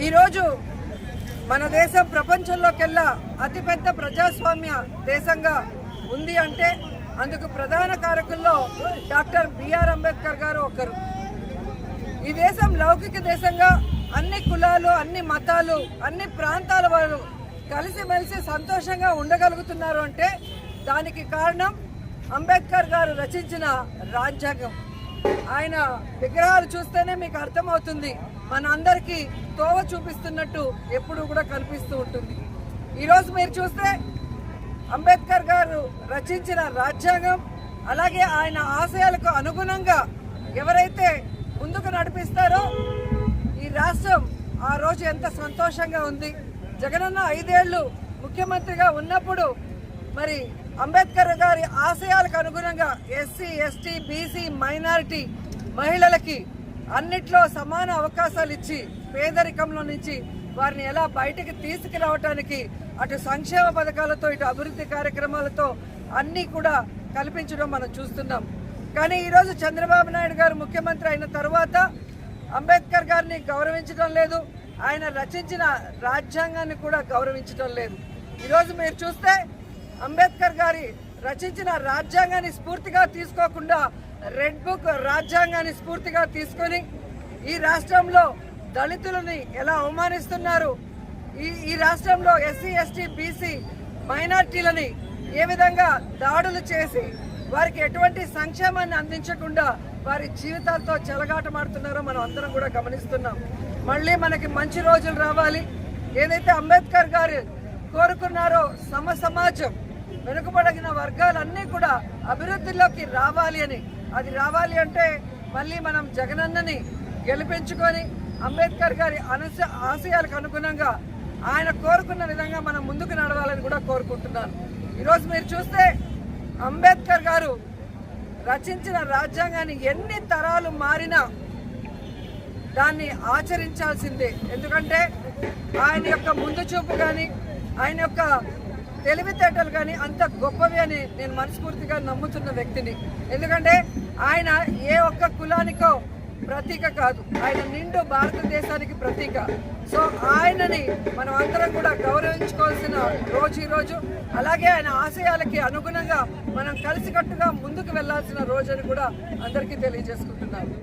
ఈరోజు మన దేశం ప్రపంచంలోకెల్లా అతిపెద్ద ప్రజాస్వామ్య దేశంగా ఉంది అంటే అందుకు ప్రధాన కారకుల్లో డాక్టర్ బిఆర్ అంబేద్కర్ గారు ఒకరు. ఈ దేశం లౌకిక దేశంగా అన్ని కులాలు, అన్ని మతాలు, అన్ని ప్రాంతాల వారు కలిసిమెలిసి సంతోషంగా ఉండగలుగుతున్నారు అంటే దానికి కారణం అంబేద్కర్ గారు రచించిన రాజ్యాంగం. ఆయన విగ్రహాలు చూస్తేనే మీకు అర్థమవుతుంది, మన అందరికీ తోవ చూపిస్తున్నట్టు ఎప్పుడు కూడా కనిపిస్తూ ఉంటుంది. ఈరోజు మీరు చూస్తే అంబేద్కర్ గారు రచించిన రాజ్యాంగం, అలాగే ఆయన ఆశయాలకు అనుగుణంగా ఎవరైతే ముందుకు నడిపిస్తారో ఈ రాష్ట్రం ఆ రోజు ఎంత సంతోషంగా ఉంది. జగనన్న 5 ఏళ్లు ముఖ్యమంత్రిగా ఉన్నప్పుడు మరి అంబేద్కర్ గారి ఆశయాలకు అనుగుణంగా ఎస్సీ, ఎస్టీ, బీసీ, మైనారిటీ మహిళలకి అన్నిట్లో సమాన అవకాశాలు ఇచ్చి పేదరికంలో నుంచి వారిని ఎలా బయటికి తీసుకురావడానికి అటు సంక్షేమ పథకాలతో ఇటు అభివృద్ధి కార్యక్రమాలతో అన్నీ కూడా కల్పించడం మనం చూస్తున్నాం. కానీ ఈరోజు చంద్రబాబు నాయుడు గారు ముఖ్యమంత్రి అయిన తర్వాత అంబేద్కర్ గారిని గౌరవించడం లేదు, ఆయన రచించిన రాజ్యాంగాన్ని కూడా గౌరవించడం లేదు. ఈరోజు మీరు చూస్తే అంబేద్కర్ గారి రచించిన రాజ్యాంగాన్ని స్ఫూర్తిగా తీసుకోకుండా రెడ్ బుక్ రాజ్యాంగాన్ని స్ఫూర్తిగా తీసుకొని ఈ రాష్ట్రంలో దళితులని ఎలా అవమానిస్తున్నారు, ఈ రాష్ట్రంలో ఎస్సీ, ఎస్టీ, బీసీ మైనార్టీలని ఏ విధంగా దాడులు చేసి వారికి ఎటువంటి సంక్షేమాన్ని అందించకుండా వారి జీవితాలతో చెలగాటమాడుతున్నారో మనం అందరం కూడా గమనిస్తున్నాం. మళ్ళీ మనకి మంచి రోజులు రావాలి. ఏదైతే అంబేద్కర్ గారు కోరుకున్నారో సమాజం, వెనుకబడిన వర్గాలన్నీ కూడా అభివృద్ధిలోకి రావాలి అని, అది రావాలి అంటే మళ్ళీ మనం జగనన్నని గెలిపించుకొని అంబేద్కర్ గారి ఆశయాలకు అనుగుణంగా ఆయన కోరుకున్న విధంగా మనం ముందుకు నడవాలని కూడా కోరుకుంటున్నాను. ఈరోజు మీరు చూస్తే అంబేద్కర్ గారు రచించిన రాజ్యాంగాన్ని ఎన్ని తరాలు మారినా దాన్ని ఆచరించాల్సిందే. ఎందుకంటే ఆయన యొక్క ముందు చూపు కానీ ఆయన యొక్క తెలివితేటలు కానీ అంత గొప్పవి అని నేను మనస్ఫూర్తిగా నమ్ముతున్న వ్యక్తిని. ఎందుకంటే ఆయన ఏ ఒక్క కులానికో ప్రతీక కాదు, ఆయన నిండు భారతదేశానికి ప్రతీక. సో ఆయనని మనం అందరం కూడా గౌరవించుకోవాల్సిన రోజు ఈరోజు. అలాగే ఆయన ఆశయాలకి అనుగుణంగా మనం కలిసికట్టుగా ముందుకు వెళ్లాల్సిన రోజు అని కూడా అందరికీ తెలియజేసుకుంటున్నాను.